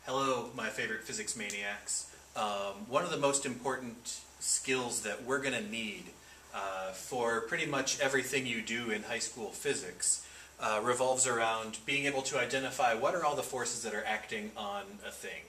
Hello, my favorite physics maniacs. One of the most important skills that we're going to need for pretty much everything you do in high school physics revolves around being able to identify what are all the forces that are acting on a thing.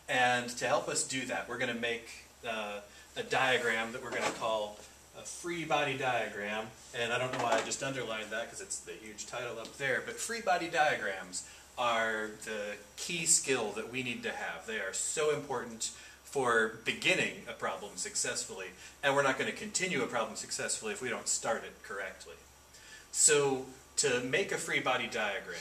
And to help us do that, we're going to make a diagram that we're going to call a free body diagram. And I don't know why I just underlined that because it's the huge title up there, but free body diagrams are the key skill that we need to have. They are so important for beginning a problem successfully, and we're not going to continue a problem successfully if we don't start it correctly. So to make a free body diagram,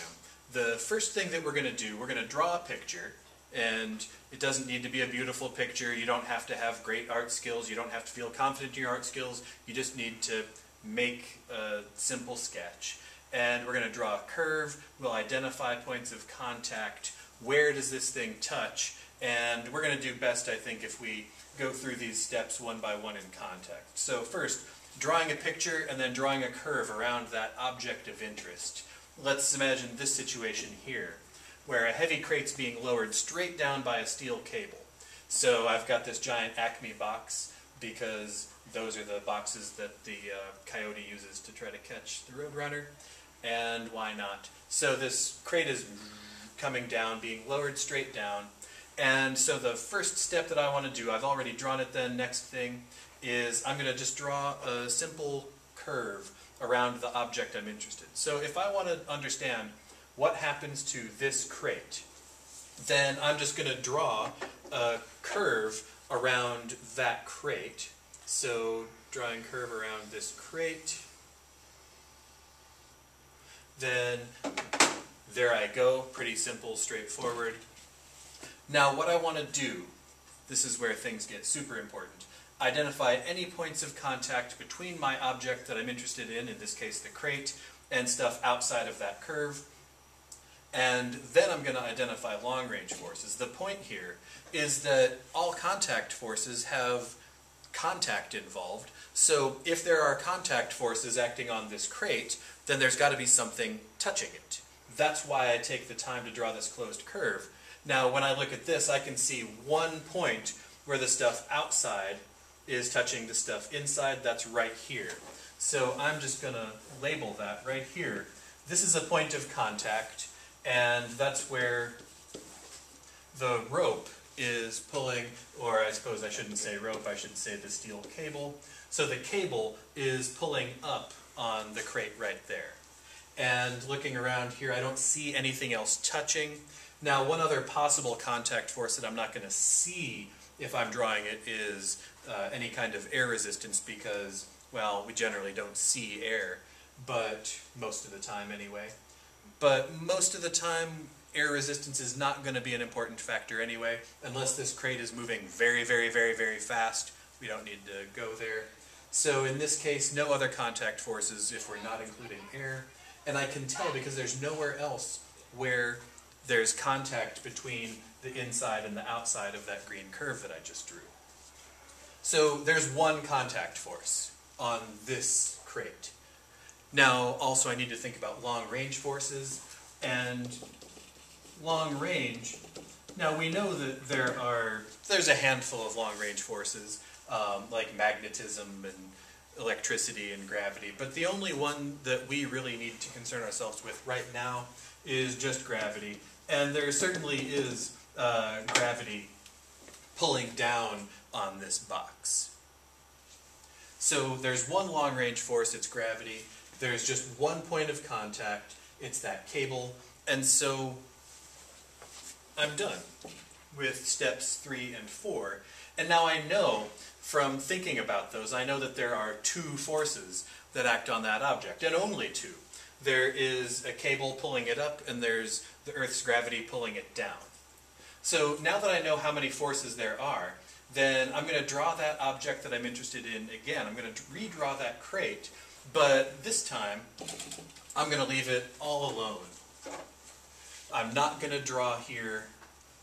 the first thing that we're going to do, we're going to draw a picture, and it doesn't need to be a beautiful picture. You don't have to have great art skills. You don't have to feel confident in your art skills. You just need to make a simple sketch. And we're going to draw a curve. We'll identify points of contact. Where does this thing touch? And we're going to do best, I think, if we go through these steps one by one in context. So first, drawing a picture and then drawing a curve around that object of interest. Let's imagine this situation here, where a heavy crate's being lowered straight down by a steel cable. So I've got this giant Acme box because those are the boxes that the Coyote uses to try to catch the Roadrunner. And why not? So this crate is coming down, being lowered straight down. And so the first step that I want to do, I've already drawn it then, next thing is I'm going to just draw a simple curve around the object I'm interested in. So if I want to understand what happens to this crate, then I'm just going to draw a curve around that crate. So drawing a curve around this crate. Then there I go, pretty simple, straightforward. Now what I want to do, this is where things get super important, identify any points of contact between my object that I'm interested in this case the crate, and stuff outside of that curve. And then I'm going to identify long-range forces. The point here is that all contact forces have contact involved. So if there are contact forces acting on this crate, then there's got to be something touching it. That's why I take the time to draw this closed curve. Now when I look at this, I can see one point where the stuff outside is touching the stuff inside. That's right here. So I'm just going to label that right here. This is a point of contact, and that's where the rope is pulling, or I suppose I shouldn't say rope, I should say the steel cable. So the cable is pulling up on the crate right there. And looking around here, I don't see anything else touching. Now, one other possible contact force that I'm not going to see if I'm drawing it is any kind of air resistance because, well, we generally don't see air, but most of the time anyway. But most of the time, air resistance is not going to be an important factor anyway, unless this crate is moving very, very, very, very fast. We don't need to go there. So in this case, no other contact forces if we're not including air. And I can tell because there's nowhere else where there's contact between the inside and the outside of that green curve that I just drew. So there's one contact force on this crate. Now also I need to think about long-range forces, and long range, now we know that there's a handful of long-range forces like magnetism and electricity and gravity, but the only one that we really need to concern ourselves with right now is just gravity. And there certainly is gravity pulling down on this box. So there's one long-range force, it's gravity. There's just one point of contact, it's that cable. And so I'm done with steps 3 and 4. And now I know from thinking about those, I know that there are two forces that act on that object, and only two. There is a cable pulling it up, and there's the Earth's gravity pulling it down. So now that I know how many forces there are, then I'm going to draw that object that I'm interested in again. I'm going to redraw that crate, but this time I'm going to leave it all alone. I'm not going to draw here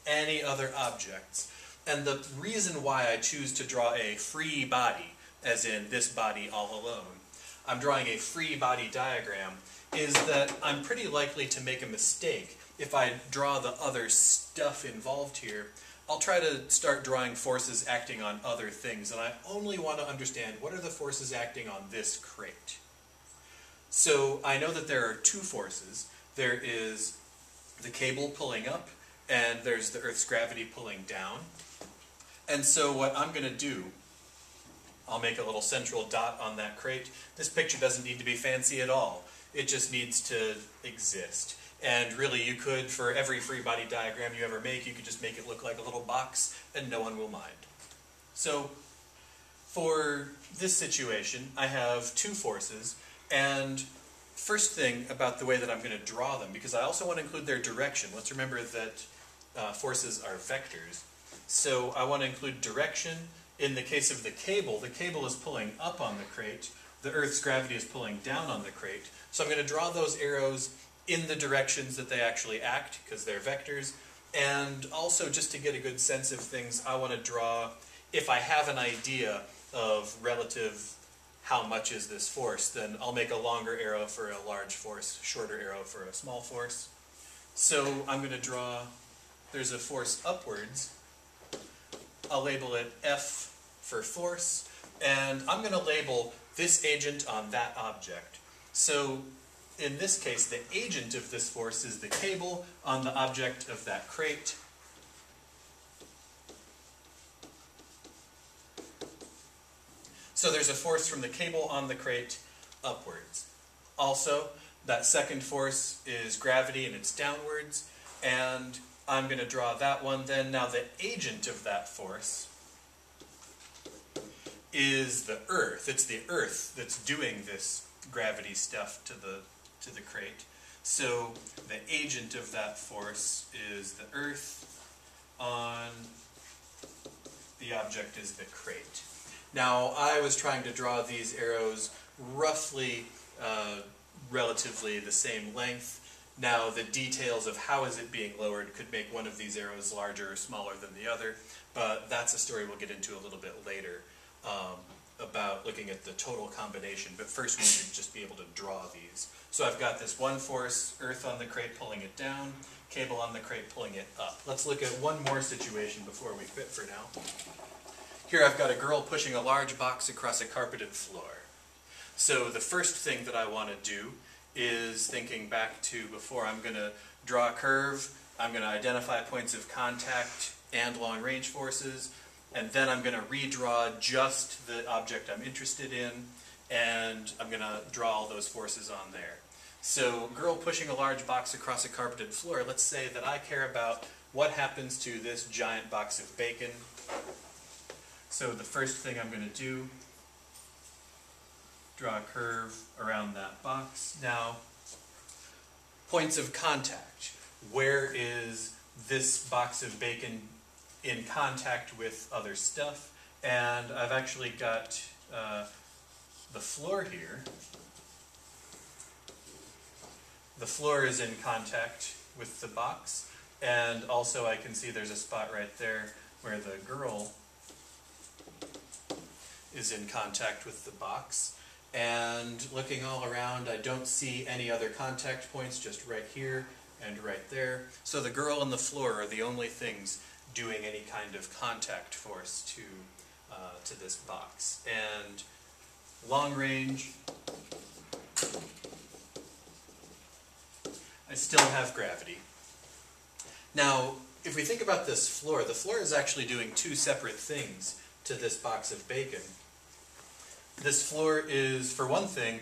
any other objects. And the reason why I choose to draw a free body, as in this body all alone, I'm drawing a free body diagram, is that I'm pretty likely to make a mistake if I draw the other stuff involved here, I'll try to start drawing forces acting on other things, and I only want to understand what are the forces acting on this crate. So I know that there are two forces. There is the cable pulling up, and there's the Earth's gravity pulling down. And so what I'm going to do, I'll make a little central dot on that crate. This picture doesn't need to be fancy at all. It just needs to exist. And really, you could, for every free body diagram you ever make, you could just make it look like a little box, and no one will mind. So, for this situation, I have two forces, and first thing about the way that I'm going to draw them, because I also want to include their direction. Let's remember that forces are vectors. So I want to include direction. In the case of the cable is pulling up on the crate. The Earth's gravity is pulling down on the crate. So I'm going to draw those arrows in the directions that they actually act, because they're vectors. And also, just to get a good sense of things, I want to draw, if I have an idea of relative how much is this force, then I'll make a longer arrow for a large force, shorter arrow for a small force. So I'm going to draw, there's a force upwards. I'll label it F for force, and I'm going to label this agent on that object. So in this case, the agent of this force is the cable on the object of that crate. So there's a force from the cable on the crate upwards. Also, that second force is gravity, and it's downwards, and I'm going to draw that one then. Now the agent of that force is the Earth. It's the Earth that's doing this gravity stuff to the crate. So the agent of that force is the Earth on the object is the crate. Now I was trying to draw these arrows roughly relatively the same length. Now the details of how is it being lowered could make one of these arrows larger or smaller than the other, but that's a story we'll get into a little bit later about looking at the total combination. But first we need to just be able to draw these. So I've got this one force, Earth on the crate pulling it down, cable on the crate pulling it up. Let's look at one more situation before we quit for now. Here I've got a girl pushing a large box across a carpeted floor. So the first thing that I want to do is, thinking back to before, I'm going to draw a curve, I'm going to identify points of contact and long-range forces, and then I'm going to redraw just the object I'm interested in, and I'm going to draw all those forces on there. So, girl pushing a large box across a carpeted floor, let's say that I care about what happens to this giant box of bacon. So the first thing I'm going to do, draw a curve around that box. Now, points of contact. Where is this box of bacon in contact with other stuff? And I've actually got the floor here. The floor is in contact with the box, and also I can see there's a spot right there where the girl is in contact with the box. And looking all around, I don't see any other contact points, just right here and right there. So the girl and the floor are the only things doing any kind of contact force to this box. And long range, I still have gravity. Now, if we think about this floor, the floor is actually doing two separate things to this box of bacon. This floor is, for one thing,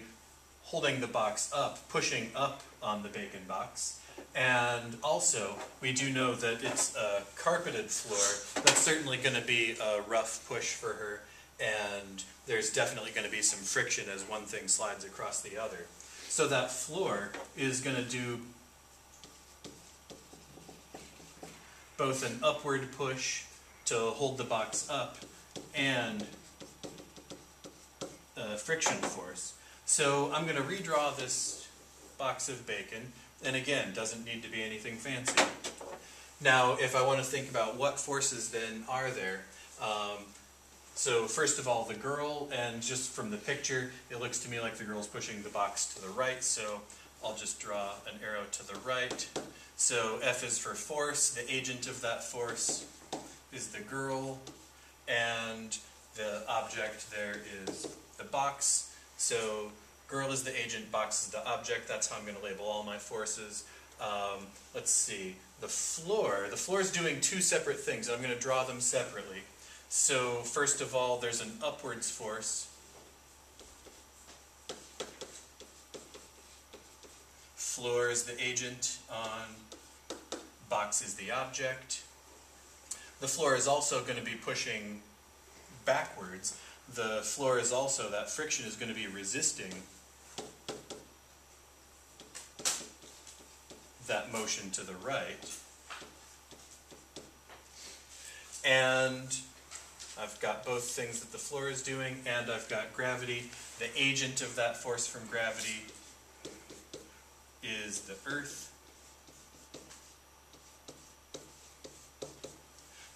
holding the box up, pushing up on the bacon box. And also, we do know that it's a carpeted floor. That's certainly going to be a rough push for her, and there's definitely going to be some friction as one thing slides across the other. So that floor is going to do both an upward push to hold the box up and a friction force. So I'm going to redraw this box of bacon, and again, doesn't need to be anything fancy. Now, if I want to think about what forces then are there, so first of all, the girl, and just from the picture, it looks to me like the girl's pushing the box to the right, so I'll just draw an arrow to the right. So F is for force. The agent of that force is the girl, and the object there is the box. So girl is the agent, box is the object. That's how I'm going to label all my forces. Let's see. The floor is doing two separate things, and I'm going to draw them separately. So first of all, there's an upwards force. Floor is the agent on box is the object. The floor is also going to be pushing backwards. The floor is also, that friction is going to be resisting that motion to the right. And I've got both things that the floor is doing, and I've got gravity. The agent of that force from gravity is the earth.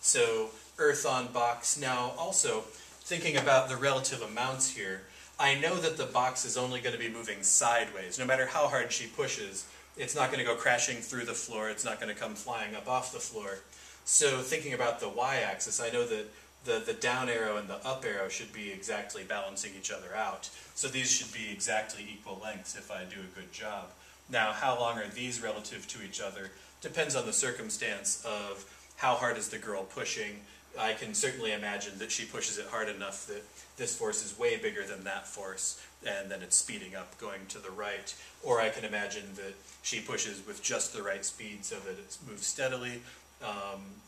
So earth on box. Now also, thinking about the relative amounts here, I know that the box is only going to be moving sideways. No matter how hard she pushes, it's not going to go crashing through the floor, it's not going to come flying up off the floor. So thinking about the y-axis, I know that the down arrow and the up arrow should be exactly balancing each other out. So these should be exactly equal lengths if I do a good job. Now, how long are these relative to each other? Depends on the circumstance of how hard is the girl pushing. I can certainly imagine that she pushes it hard enough that this force is way bigger than that force, and then it's speeding up going to the right. Or I can imagine that she pushes with just the right speed so that it moves steadily.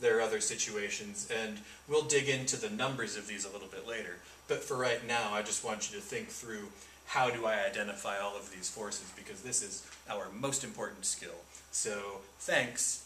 There are other situations, and we'll dig into the numbers of these a little bit later. But for right now, I just want you to think through, how do I identify all of these forces, because this is our most important skill. So thanks.